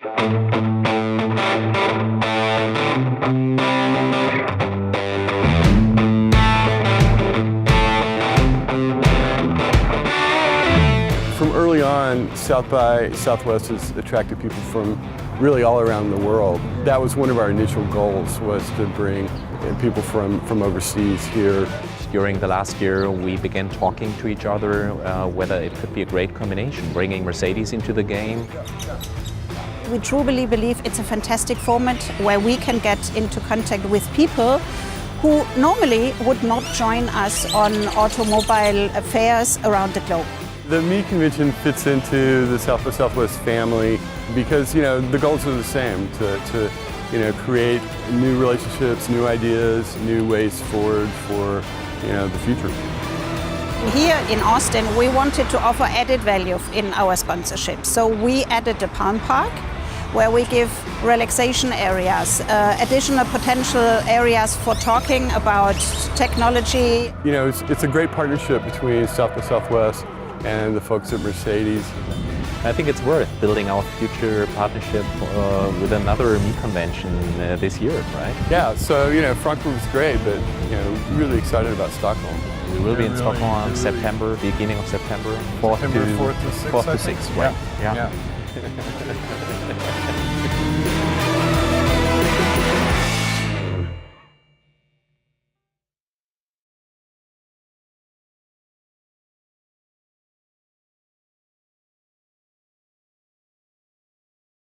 From early on, South by Southwest has attracted people from really all around the world. That was one of our initial goals, was to bring people from overseas here. During the last year, we began talking to each other whether it could be a great combination, bringing Mercedes into the game. We truly believe it's a fantastic format where we can get into contact with people who normally would not join us on automobile affairs around the globe. The ME convention fits into the South by Southwest family because, the goals are the same, to create new relationships, new ideas, new ways forward for, the future. Here in Austin, we wanted to offer added value in our sponsorship. So we added the Palm Park, where we give relaxation areas, additional potential areas for talking about technology. It's a great partnership between South by Southwest and the folks at Mercedes. I think it's worth building our future partnership with another ME convention this year, right? Yeah, so Frankfurt was great, but really excited about Stockholm. We will be in Stockholm in September, beginning of September, 4th to 6th, right? Yeah.